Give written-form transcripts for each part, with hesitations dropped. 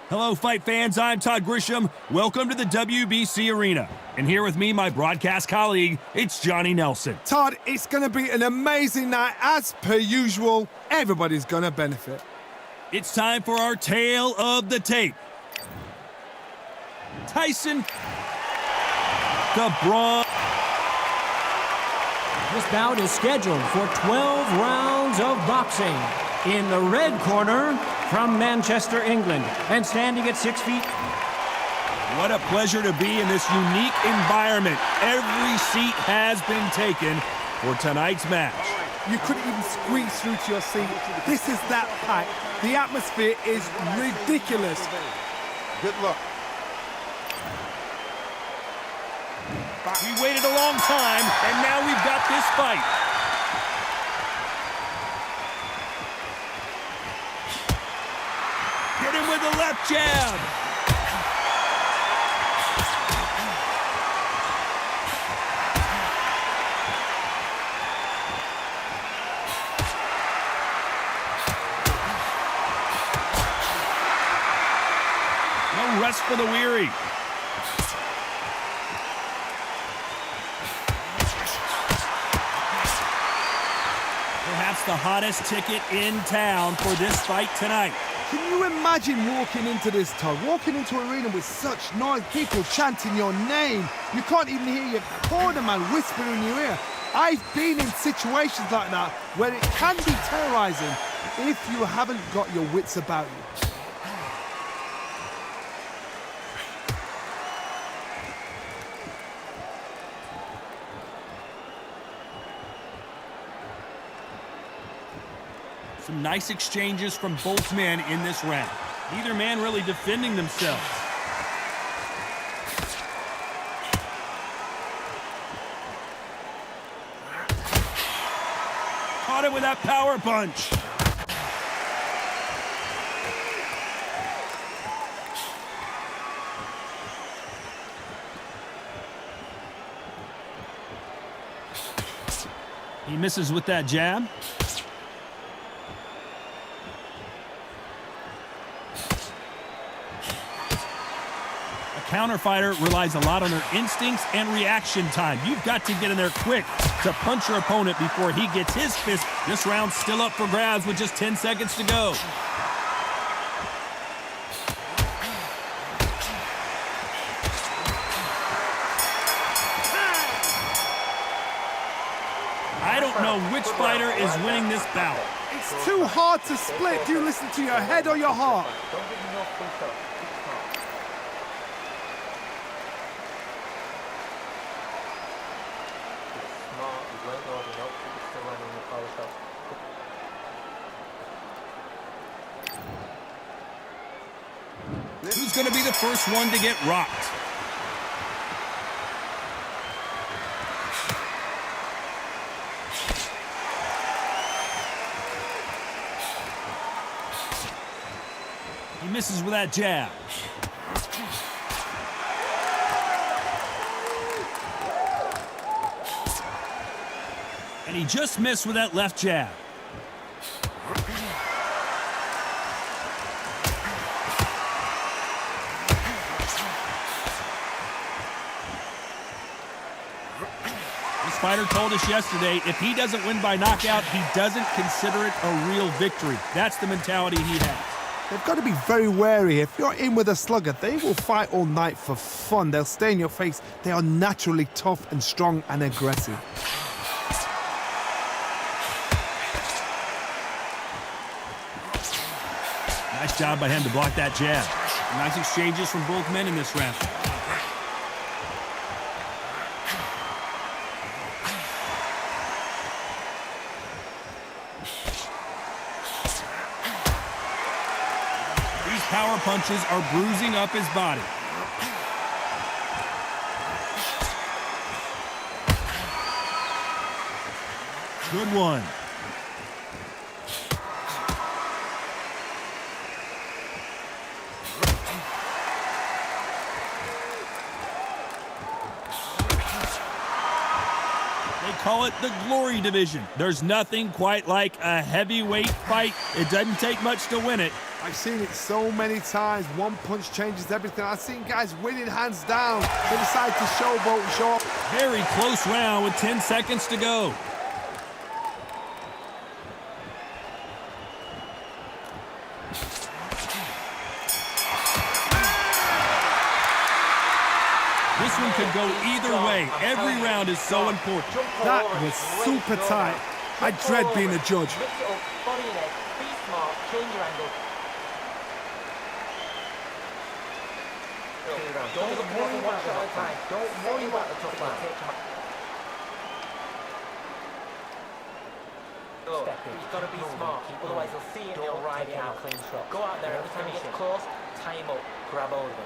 Hello, fight fans. I'm Todd Grisham. Welcome to the WBC Arena. And here with me, my broadcast colleague, it's Johnny Nelson. Todd, it's going to be an amazing night. As per usual, everybody's going to benefit. It's time for our tale of the tape. Tyson, the Braun. This bout is scheduled for 12 rounds of boxing. In the red corner, from Manchester, England, and standing at 6 feet. What a pleasure to be in this unique environment. Every seat has been taken for tonight's match. You couldn't even squeeze through to your seat. This is that packed. The atmosphere is ridiculous. Good luck. We waited a long time, and now we've got this fight. Hit him with the left jab. No rest for the weary. Perhaps the hottest ticket in town for this fight tonight. Can you imagine walking into this, Todd? Walking into an arena with such noise, people chanting your name. You can't even hear your corner man whispering in your ear. I've been in situations like that where it can be terrorizing if you haven't got your wits about you. Some nice exchanges from both men in this round. Neither man really defending themselves. Caught him with that power punch. He misses with that jab. Counterfighter relies a lot on their instincts and reaction time. You've got to get in there quick to punch your opponent before he gets his fist. This round's still up for grabs with just 10 seconds to go. I don't know which fighter is winning this bout. It's too hard to split. Do you listen to your head or your heart? Who's going to be the first one to get rocked? He misses with that jab. And he just missed with that left jab. This fighter told us yesterday, if he doesn't win by knockout, he doesn't consider it a real victory. That's the mentality he has. They've got to be very wary. If you're in with a slugger, they will fight all night for fun. They'll stay in your face. They are naturally tough and strong and aggressive. Nice job by him to block that jab. Nice exchanges from both men in this round. These power punches are bruising up his body. Good one. call it the glory division. There's nothing quite like a heavyweight fight. It doesn't take much to win it. I've seen it so many times. One punch changes everything. I've seen guys winning hands down. They decide to showboat and show up. Very close round with 10 seconds to go. This one could go either way. Every round is so important. That was super tight. I dread being a judge. Mix it up, body and head, be smart, change your angle. Don't worry about the tough line. Don't worry about the tough line. You've got to be smart, otherwise he'll see it and he'll ride it out. Go out there, every time he gets close, tie him up, grab hold of him.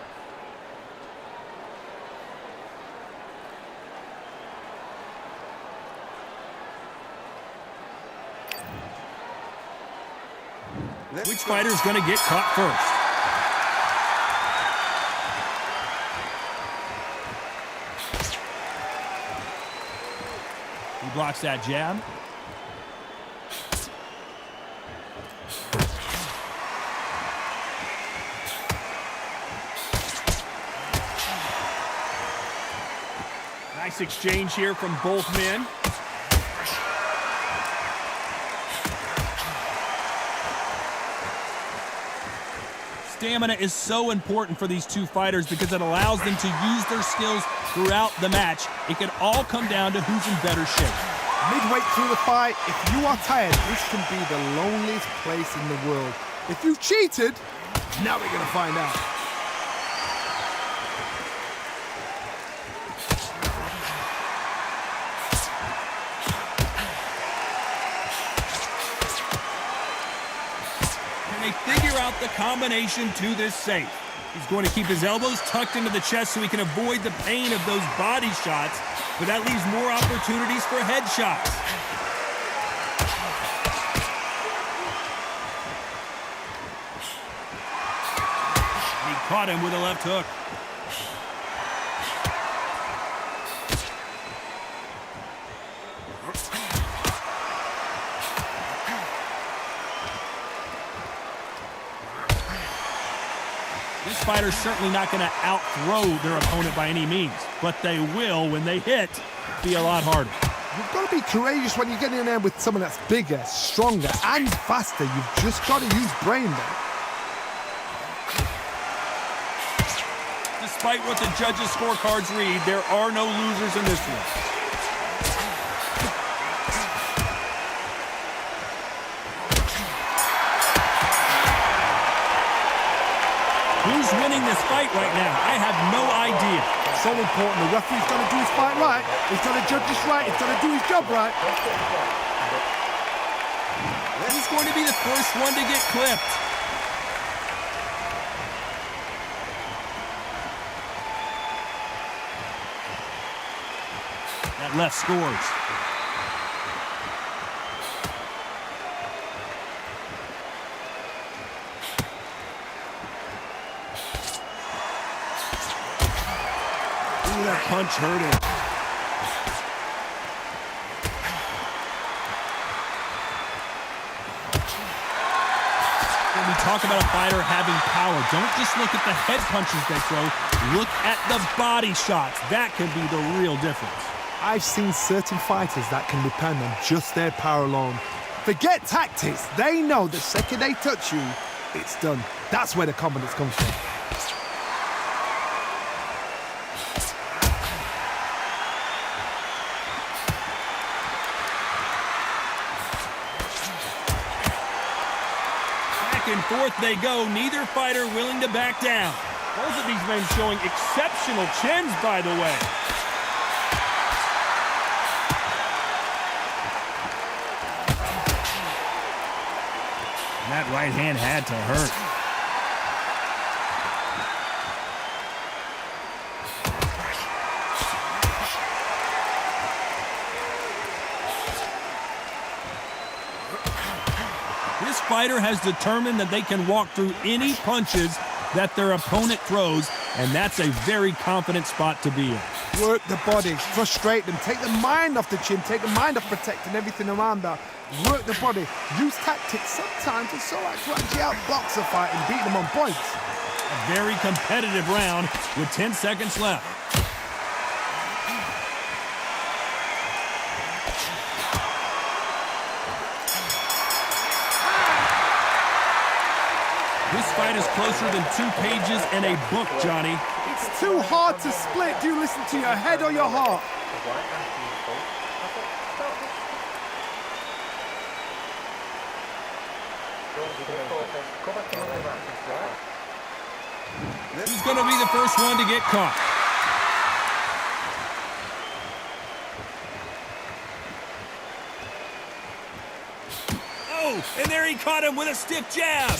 Which fighter's going to get caught first? He blocks that jab. Nice exchange here from both men. Stamina is so important for these two fighters because it allows them to use their skills throughout the match. It can all come down to who's in better shape. Midway through the fight, if you are tired, this can be the loneliest place in the world. If you've cheated, now we're going to find out. They figure out the combination to this safe. He's going to keep his elbows tucked into the chest so he can avoid the pain of those body shots, but that leaves more opportunities for headshots. He caught him with a left hook. This fighter's certainly not going to out-throw their opponent by any means, but they will, when they hit, be a lot harder. You've got to be courageous when you get in there with someone that's bigger, stronger, and faster. You've just got to use brain there. Despite what the judges' scorecards read, there are no losers in this one. Who's winning this fight right now? I have no idea. So important. The referee's got to do his fight right. He's got to judge this right. He's got to do his job right. Who's going to be the first one to get clipped? That left scores. Ooh, that punch hurt him. When we talk about a fighter having power, don't just look at the head punches they throw. Look at the body shots. That can be the real difference. I've seen certain fighters that can depend on just their power alone. Forget tactics. They know the second they touch you, it's done. That's where the confidence comes from. Back and forth they go, neither fighter willing to back down. Both of these men showing exceptional chins, by the way. That right hand had to hurt. This fighter has determined that they can walk through any punches that their opponent throws, and that's a very confident spot to be in. Work the body, frustrate them, take the mind off the chin, take the mind off protecting everything around that. Work the body, use tactics sometimes it's so hard to actually outbox a fight and beat them on points. A very competitive round with 10 seconds left. This fight is closer than 2 pages in a book, Johnny. It's too hard to split. Do you listen to your head or your heart? Who's going to be the first one to get caught? Oh, and there he caught him with a stiff jab.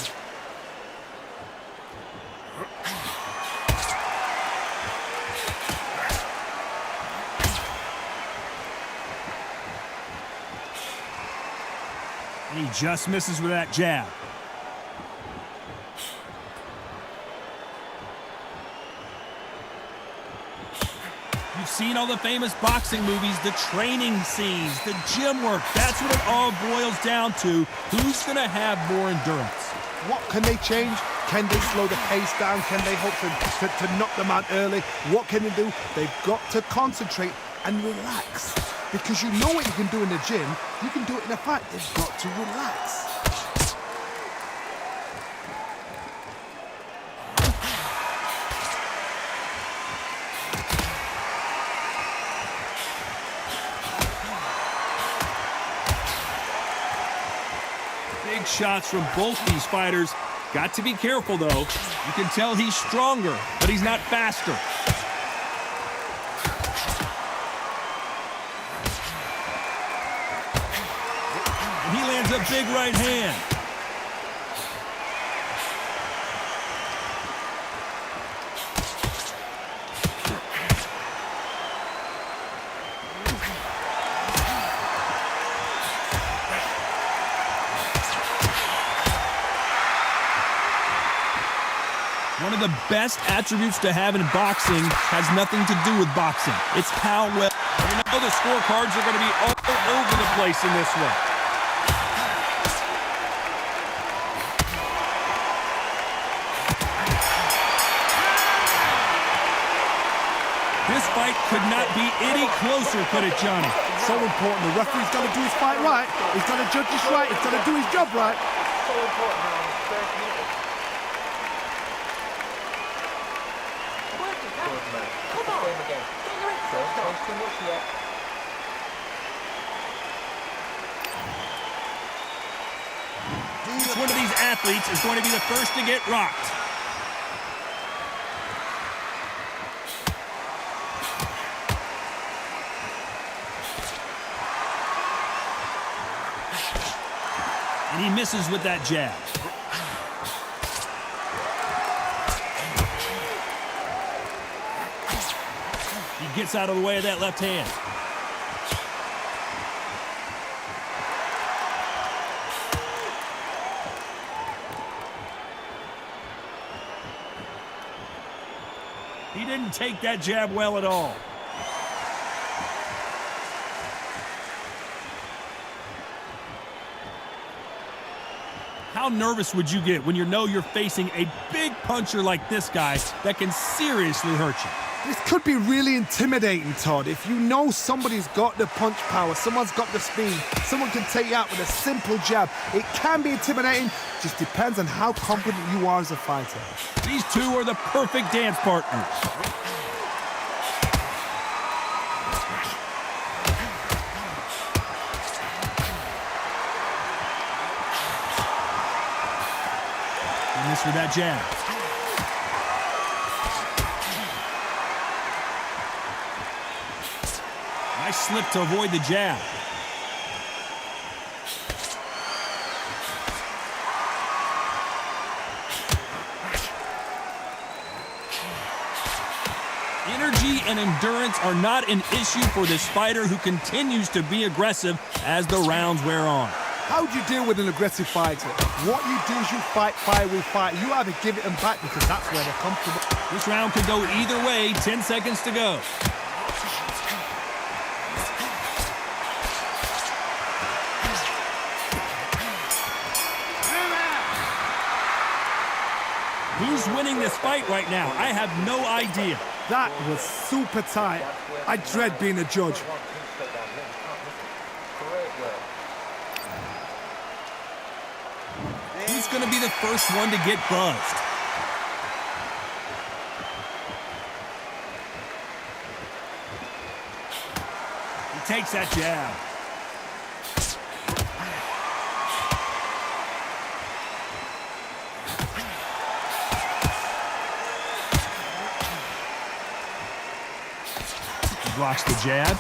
And he just misses with that jab. You've seen all the famous boxing movies, the training scenes, the gym work. That's what it all boils down to. Who's going to have more endurance? What can they change? Can they slow the pace down? Can they hope to knock them out early? What can they do? They've got to concentrate and relax. Because you know what you can do in the gym, you can do it in a fight. They've got to relax. Big shots from both these fighters. Got to be careful, though. You can tell he's stronger, but he's not faster. And he lands a big right hand. One of the best attributes to have in boxing has nothing to do with boxing. It's how well. You know the scorecards are going to be all over the place in this one. This fight could not be any closer, could it, Johnny? So important. The referee's got to do his fight right. He's got to judge this right. He's got to do his job right. So important now in the first minute. Come on. Again. Get your head don't change too much yet. Each one of these athletes is going to be the first to get rocked. And he misses with that jab. He gets out of the way of that left hand. He didn't take that jab well at all. How nervous would you get when you know you're facing a big puncher like this guy that can seriously hurt you? This could be really intimidating, Todd. If you know somebody's got the punch power, someone's got the speed, someone can take you out with a simple jab, it can be intimidating. Just depends on how confident you are as a fighter. These two are the perfect dance partners. He missed with that jab. Nice slip to avoid the jab. Energy and endurance are not an issue for this fighter who continues to be aggressive as the rounds wear on. How do you deal with an aggressive fighter? What you do is you fight fire with fire. You either give it them back because that's where they're comfortable. This round could go either way. 10 seconds to go. Who's winning this fight right now? I have no idea. That was super tight. I dread being a judge. Who's going to be the first one to get buzzed? He takes that jab. He blocks the jab.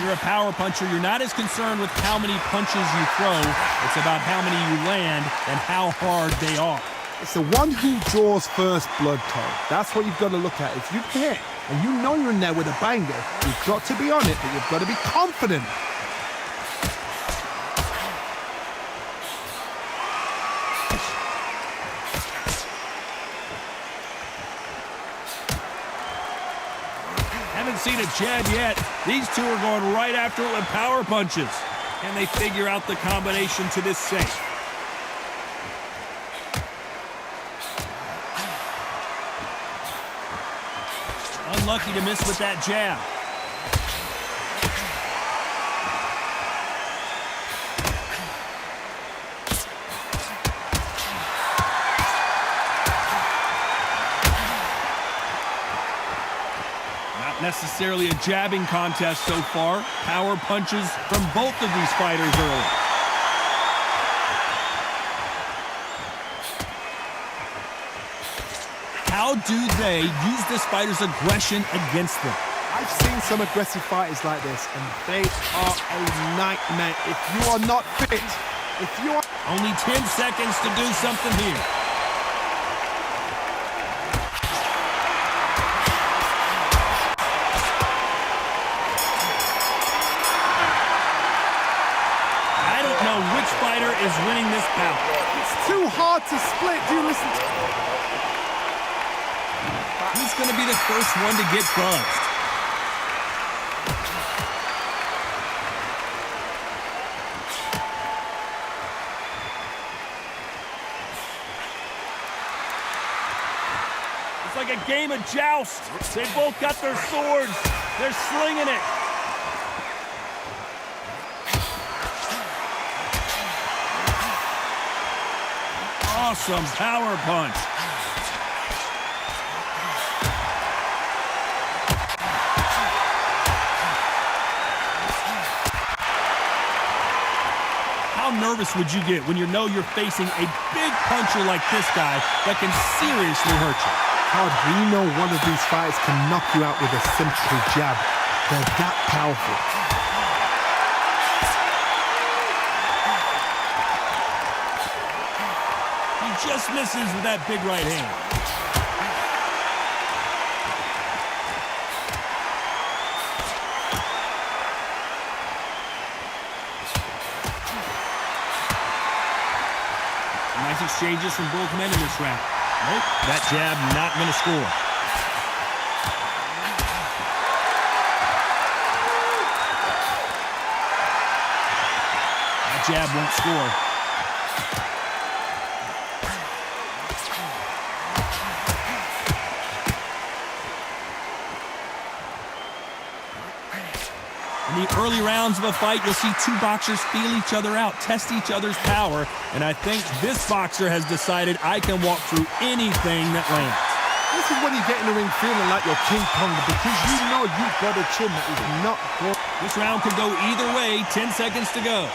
You're a power puncher. You're not as concerned with how many punches you throw. It's about how many you land and how hard they are. It's the one who draws first blood, Tom. That's what you've got to look at. If you hit and you know you're in there with a banger, you've got to be on it, but you've got to be confident. Haven't seen a jab yet. These two are going right after it with power punches. Can they figure out the combination to this safe? Unlucky to miss with that jab. Not necessarily a jabbing contest so far. Power punches from both of these fighters early. How do they use this fighter's aggression against them? I've seen some aggressive fighters like this, and they are a nightmare. If you are not fit, if you are... Only 10 seconds to do something here. I don't know which fighter is winning this bout. It's too hard to split. Do you listen to... Who's going to be the first one to get buzzed? It's like a game of joust. They both got their swords. They're slinging it. Awesome power punch. How nervous would you get when you know you're facing a big puncher like this guy that can seriously hurt you? Todd, we know one of these fighters can knock you out with a simple jab. They're that powerful. He just misses with that big right hand. Nice exchanges from both men in this round. Nope, that jab not going to score. That jab won't score. In the early rounds of a fight, you'll see two boxers feel each other out, test each other's power, and I think this boxer has decided I can walk through anything that lands. This is when you get in the ring feeling like you're King Kong, because you know you've got a chin that is not good. This round could go either way. 10 seconds to go.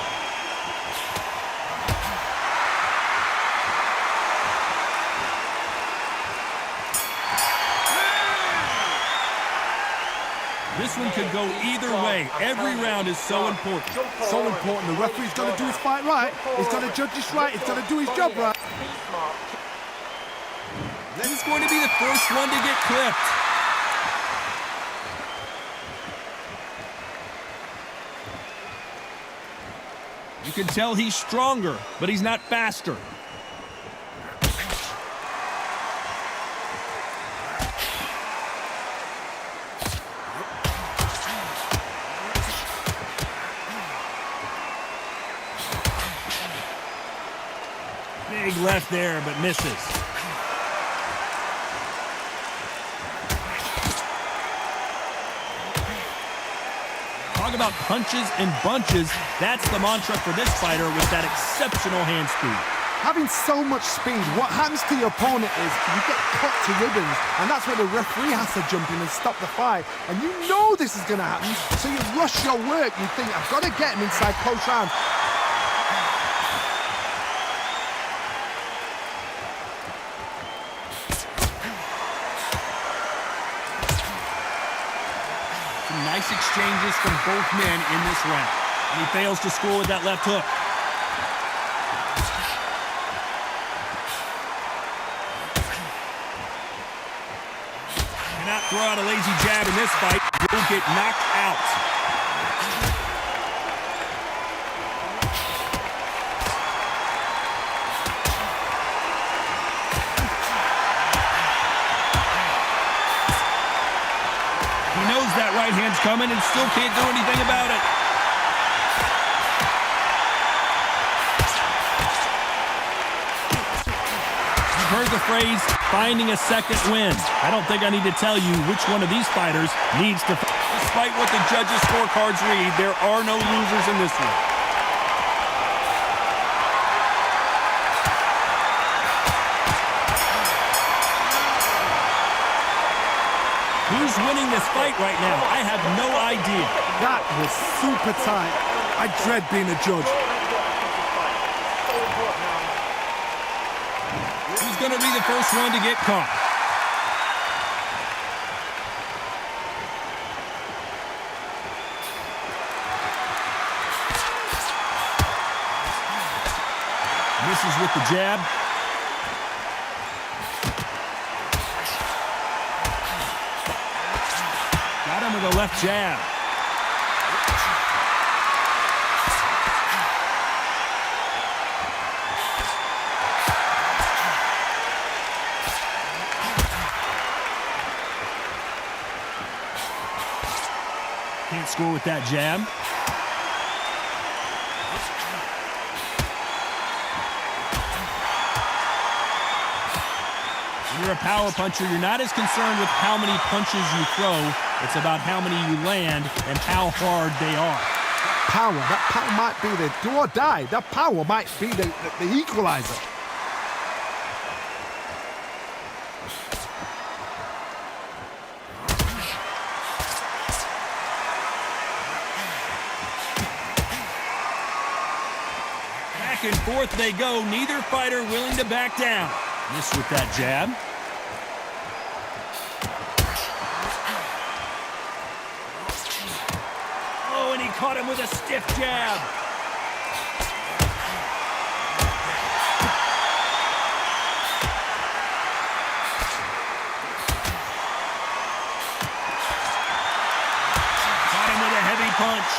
This one could go either way. Every round is so important. So important. The referee's got to do his fight right. He's got to judge this right. He's got to do his job right. This is going to be the first one to get clipped. You can tell he's stronger, but he's not faster. Big left there, but misses. Talk about punches and bunches. That's the mantra for this fighter with that exceptional hand speed. Having so much speed, what happens to your opponent is you get cut to ribbons, and that's where the referee has to jump in and stop the fight. And you know this is going to happen, so you rush your work. You think, I've got to get him inside close round. Some nice exchanges from both men in this round. And he fails to score with that left hook. Cannot throw out a lazy jab in this fight. Will get knocked out. He knows that right hand's coming and still can't do anything about it. You've heard the phrase, finding a second win. I don't think I need to tell you which one of these fighters needs to. Despite what the judges' scorecards read, there are no losers in this one. Who's winning this fight right now? I have no idea. That was super tight. I dread being a judge. Who's going to be the first one to get caught? Misses with the jab. Got him with a left jab. Can't score with that jab. When you're a power puncher, you're not as concerned with how many punches you throw. It's about how many you land and how hard they are. That power might be the do or die. That power might be the equalizer. Back and forth they go. Neither fighter willing to back down. Missed with that jab. Oh, and he caught him with a stiff jab. Caught him with a heavy punch.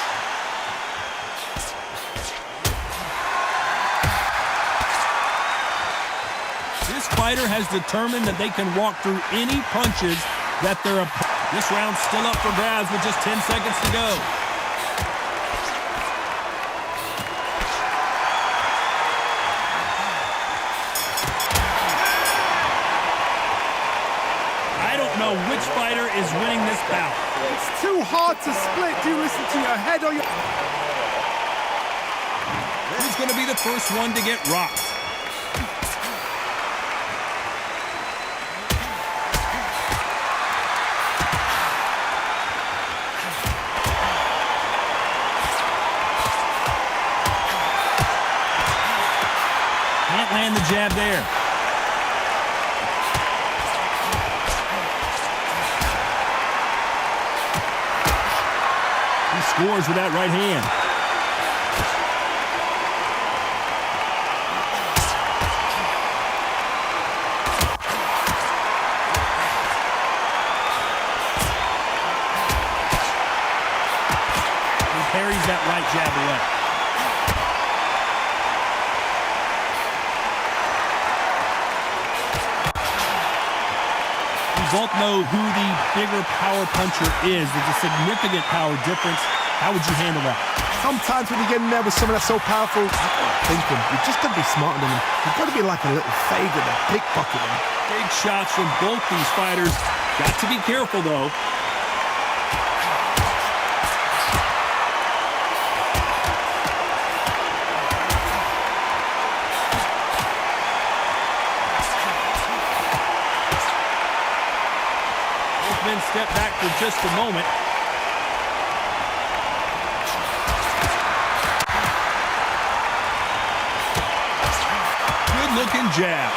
This fighter has determined that they can walk through any punches that they're This round's still up for grabs with just 10 seconds to go. I don't know which fighter is winning this bout. It's too hard to split. Do you listen to your head or your... Who's going to be the first one to get rocked? Can't land the jab there. He scores with that right hand. He parries that right jab away. Both know who the bigger power puncher is. There's a significant power difference. How would you handle that? Sometimes when you get in there with someone that's so powerful, thinking, you've just got to be smarter than them. You've got to be like a little favourite and pickpocket them. Big shots from both these fighters. Got to be careful, though. Both men step back for just a moment. Good-looking jab.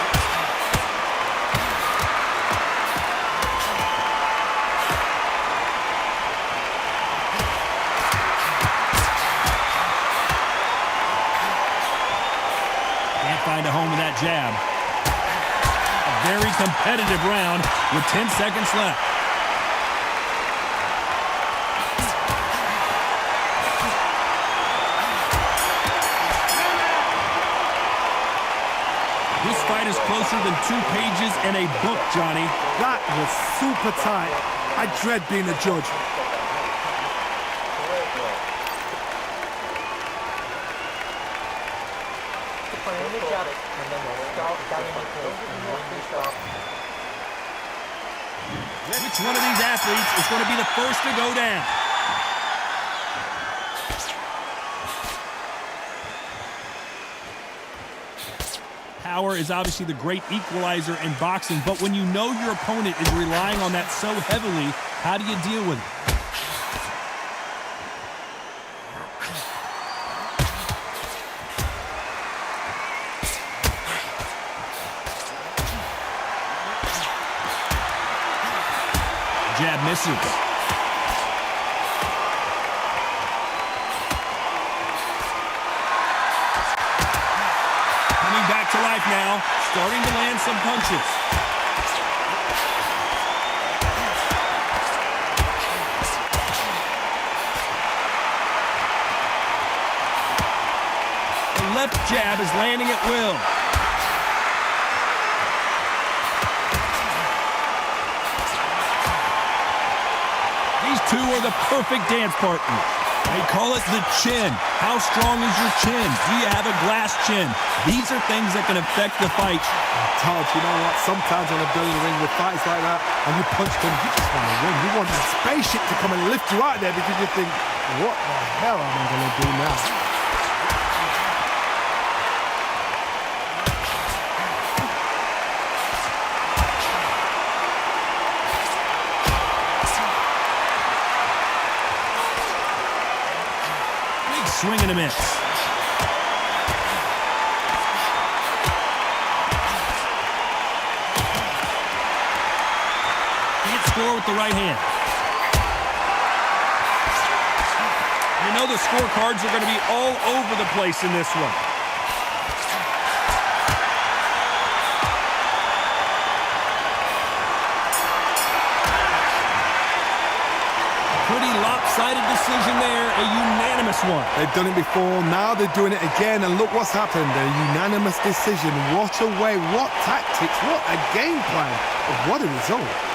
Can't find a home with that jab. A very competitive round with 10 seconds left. This fight is closer than 2 pages in a book, Johnny. That was super tight. I dread being a judge. Which one of these athletes is going to be the first to go down? Power is obviously the great equalizer in boxing, but when you know your opponent is relying on that so heavily, how do you deal with it? Jab misses. Coming back to life now, starting to land some punches. The left jab is landing at will. These two are the perfect dance partners. They call it the chin. How strong is your chin? Do you have a glass chin? These are things that can affect the fight. Todd, you know what? Sometimes on a building ring with fights like that, and you punch them, you just want to win. You want a spaceship to come and lift you out there because you think, what the hell am I going to do now? Swing and a miss. Can't score with the right hand. You know the scorecards are going to be all over the place in this one. Pretty lopsided decision there, a unanimous one. They've done it before, now they're doing it again, and look what's happened. A unanimous decision. What a way, what tactics, what a game plan. What a result.